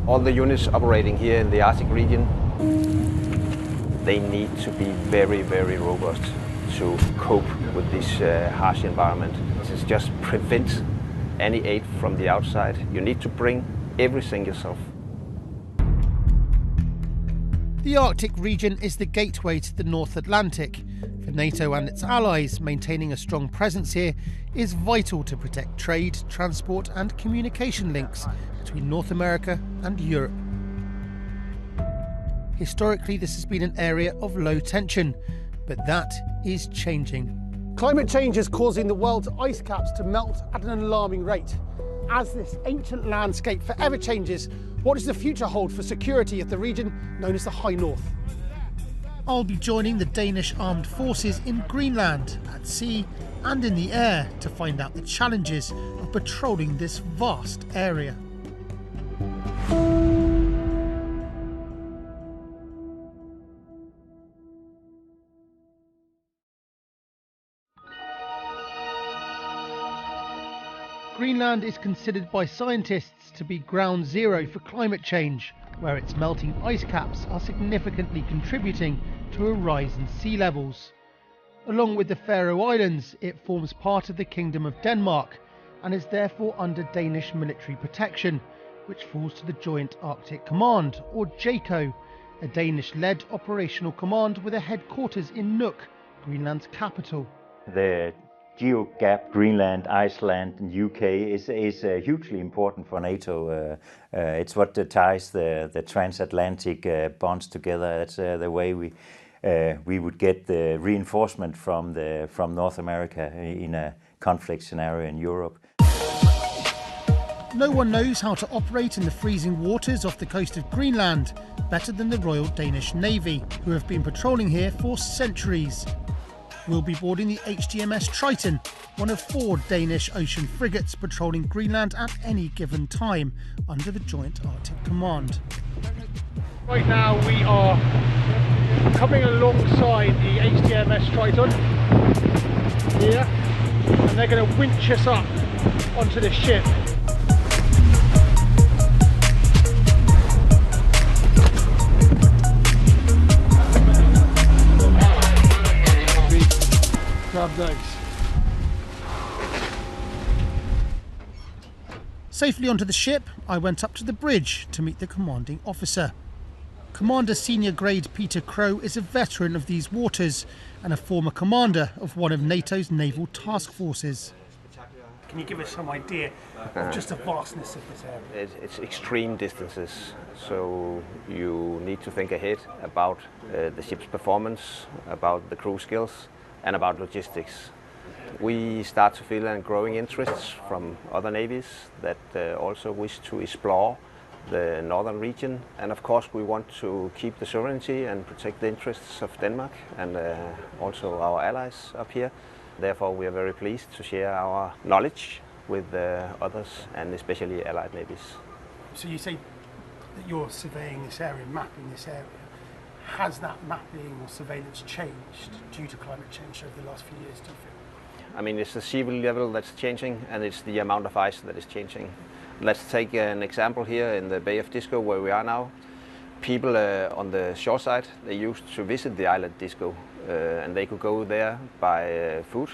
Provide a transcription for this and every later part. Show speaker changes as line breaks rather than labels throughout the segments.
All the units operating here in the Arctic region, they need to be very, very robust to cope with this harsh environment. This just prevents any aid from the outside. You need to bring everything yourself.
The Arctic region is the gateway to the North Atlantic. For NATO and its allies, maintaining a strong presence here is vital to protect trade, transport and communication links between North America and Europe. Historically, this has been an area of low tension, but that is changing.
Climate change is causing the world's ice caps to melt at an alarming rate. As this ancient landscape forever changes, what does the future hold for security of the region known as the High North?
I'll be joining the Danish Armed Forces in Greenland, at sea and in the air, to find out the challenges of patrolling this vast area. Greenland is considered by scientists to be ground zero for climate change, where its melting ice caps are significantly contributing to a rise in sea levels. Along with the Faroe Islands, it forms part of the Kingdom of Denmark and is therefore under Danish military protection, which falls to the Joint Arctic Command, or JACO, a Danish-led operational command with a headquarters in Nuuk, Greenland's capital.
The geo-gap, Greenland, Iceland and UK is hugely important for NATO. It's what ties the transatlantic bonds together. That's the way we would get the reinforcement from North America in a conflict scenario in Europe.
No one knows how to operate in the freezing waters off the coast of Greenland better than the Royal Danish Navy, who have been patrolling here for centuries. We'll be boarding the HMS Triton, one of 4 Danish ocean frigates patrolling Greenland at any given time under the Joint Arctic Command.
Right now we are coming alongside the HMS Triton here, and they're going to winch us up onto the ship. Grab those.
Safely onto the ship, I went up to the bridge to meet the commanding officer. Commander Senior Grade Peter Crow is a veteran of these waters and a former commander of one of NATO's naval task forces.
Can you give us some idea of just the vastness of this area?
It's extreme distances, so you need to think ahead about the ship's performance, about the crew skills and about logistics. We start to feel a growing interest from other navies that also wish to explore the northern region, and of course we want to keep the sovereignty and protect the interests of Denmark and also our allies up here. Therefore we are very pleased to share our knowledge with others and especially allied navies.
So you say that you're surveying this area, mapping this area. Has that mapping or surveillance changed due to climate change over the last few years, do you feel?
I mean, it's the sea level that's changing and it's the amount of ice that is changing. Let's take an example here in the Bay of Disco where we are now. People on the shore side, they used to visit the island Disco and they could go there by foot,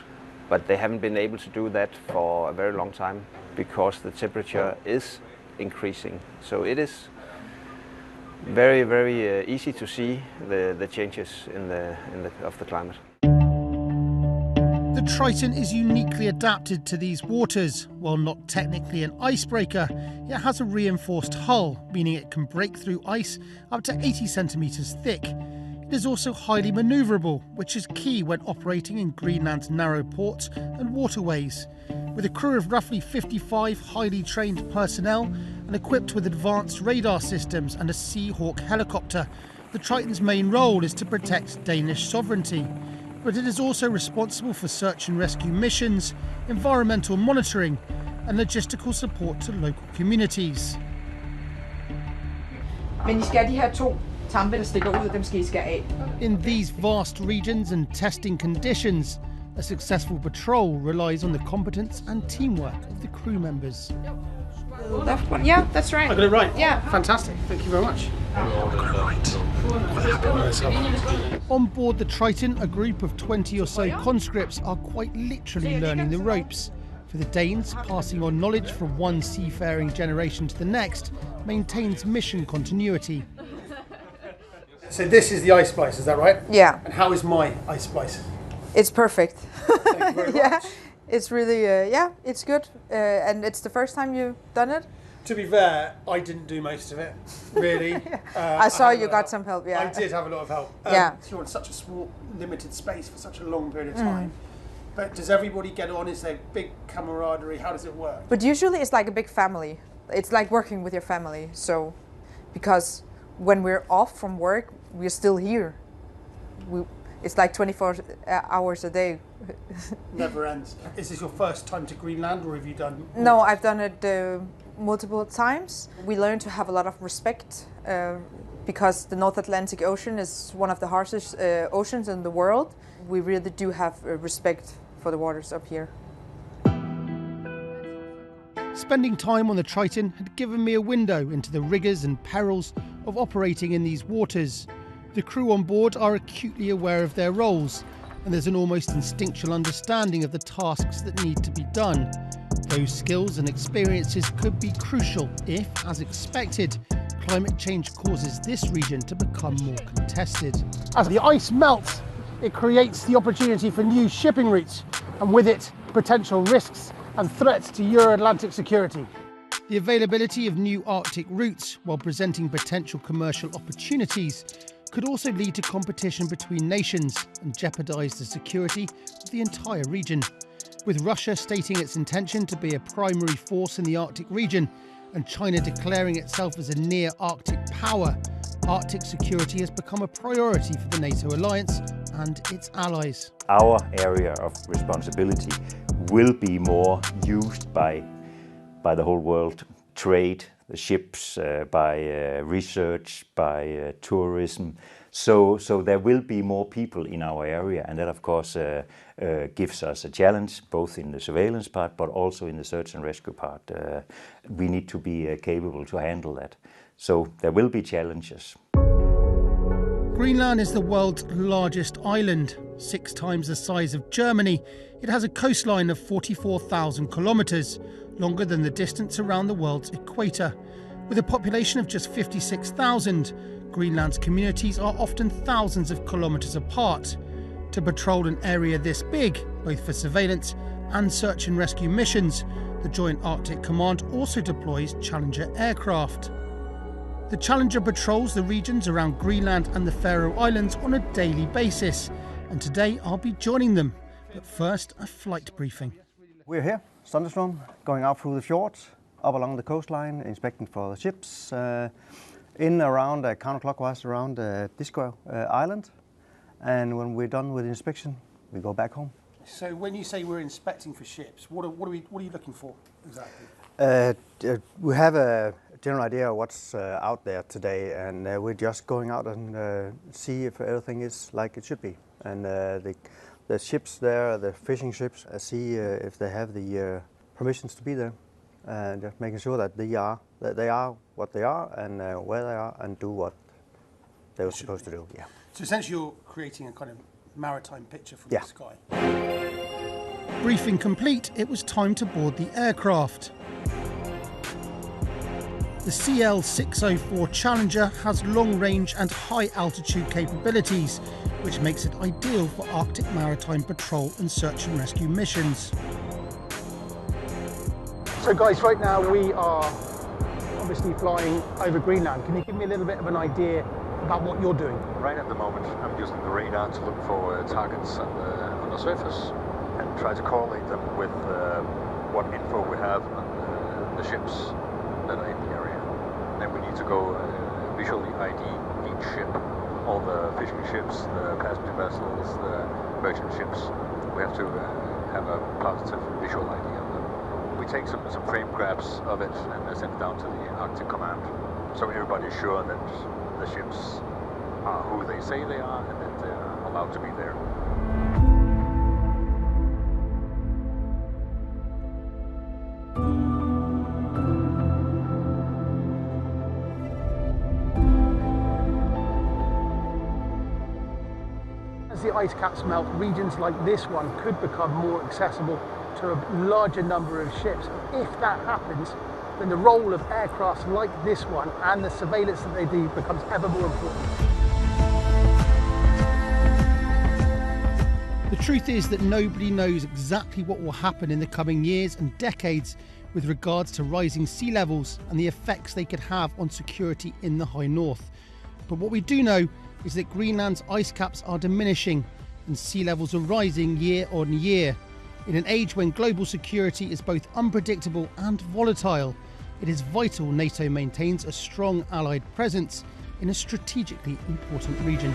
but they haven't been able to do that for a very long time because the temperature is increasing. So it is very, very easy to see the changes of the climate.
The Triton is uniquely adapted to these waters. While not technically an icebreaker, it has a reinforced hull, meaning it can break through ice up to 80 centimetres thick. It is also highly manoeuvrable, which is key when operating in Greenland's narrow ports and waterways. With a crew of roughly 55 highly trained personnel and equipped with advanced radar systems and a Seahawk helicopter, the Triton's main role is to protect Danish sovereignty. But it is also responsible for search and rescue missions, environmental monitoring and logistical support to local communities.
Men I skal de her 2 tampe, der stikker ud, dem skal I skære af.
In these vast regions and testing conditions, a successful patrol relies on the competence and teamwork of the crew members.
Der left one. Yeah, that's right.
I got it right?
Yeah.
Fantastic. Thank you very much. I got it right. Quite happy with myself. On board the Triton, a group of 20 or so conscripts are quite literally learning the ropes. For the Danes, passing on knowledge from one seafaring generation to the next maintains mission continuity. So this is the ice splice, is that right?
Yeah.
And how is my ice splice?
It's perfect.
Thank you very much.
It's really, yeah, it's good. And it's the first time you've done it?
To be fair, I didn't do most of it, really.
I saw you got some help, yeah.
I did have a lot of help.
Yeah.
You're in such a small, limited space for such a long period of time. But does everybody get on? Is there big camaraderie? How does it work?
But usually it's like a big family. It's like working with your family. So, because when we're off from work, we're still here. It's like 24 hours a day.
Never ends. Is this your first time to Greenland, or have you done?
No, I've done it multiple times. We learn to have a lot of respect because the North Atlantic Ocean is one of the harshest oceans in the world. We really do have respect for the waters up here.
Spending time on the Triton had given me a window into the rigours and perils of operating in these waters. The crew on board are acutely aware of their roles, and there's an almost instinctual understanding of the tasks that need to be done. Those skills and experiences could be crucial if, as expected, climate change causes this region to become more contested. As the ice melts, it creates the opportunity for new shipping routes, and with it, potential risks and threats to Euro-Atlantic security. The availability of new Arctic routes, while presenting potential commercial opportunities, could also lead to competition between nations and jeopardise the security of the entire region. With Russia stating its intention to be a primary force in the Arctic region and China declaring itself as a near-Arctic power, Arctic security has become a priority for the NATO alliance and its allies.
Our area of responsibility will be more used by the whole world. Trade, the ships, by research, by tourism. So there will be more people in our area, and that of course gives us a challenge, both in the surveillance part, but also in the search and rescue part. We need to be capable to handle that. So there will be challenges.
Greenland is the world's largest island, 6 times the size of Germany. It has a coastline of 44,000 kilometres, longer than the distance around the world's equator. With a population of just 56,000, Greenland's communities are often thousands of kilometres apart. To patrol an area this big, both for surveillance and search and rescue missions, the Joint Arctic Command also deploys Challenger aircraft. The Challenger patrols the regions around Greenland and the Faroe Islands on a daily basis, and today I'll be joining them. But first, a flight briefing.
We're here, thunderstorm, going out through the fjords, up along the coastline, inspecting for the ships, in around counterclockwise around Disco Island, and when we're done with the inspection, we go back home.
So when you say we're inspecting for ships, what are you looking for exactly?
We have a general idea of what's out there today, and we're just going out and see if everything is like it should be. And the ships there, the fishing ships, see if they have the permissions to be there, and just making sure that they are what they are and where they are and do what they were supposed to do. Yeah.
So essentially, you're creating a kind of maritime picture from
the
sky. Briefing complete, it was time to board the aircraft. The CL-604 Challenger has long-range and high-altitude capabilities, which makes it ideal for Arctic maritime patrol and search and rescue missions. So guys, right now we are obviously flying over Greenland. Can you give me a little bit of an idea about what you're doing?
Right at the moment, I'm using the radar to look for targets on the surface and try to correlate them with what info we have on the ships that are in the area. Then we need to go visually ID each ship, all the fishing ships, the passenger vessels, the merchant ships. We have to have a positive visual ID of them. We take some frame grabs of it and send it down to the Arctic Command, so everybody's sure that the ships are who they say they are and that they're allowed to be there.
as the ice caps melt, regions like this one could become more accessible to a larger number of ships. If that happens, then the role of aircrafts like this one and the surveillance that they do becomes ever more important.
The truth is that nobody knows exactly what will happen in the coming years and decades with regards to rising sea levels and the effects they could have on security in the high north. But what we do know is that Greenland's ice caps are diminishing and sea levels are rising year on year. In an age when global security is both unpredictable and volatile, it is vital NATO maintains a strong allied presence in a strategically important region.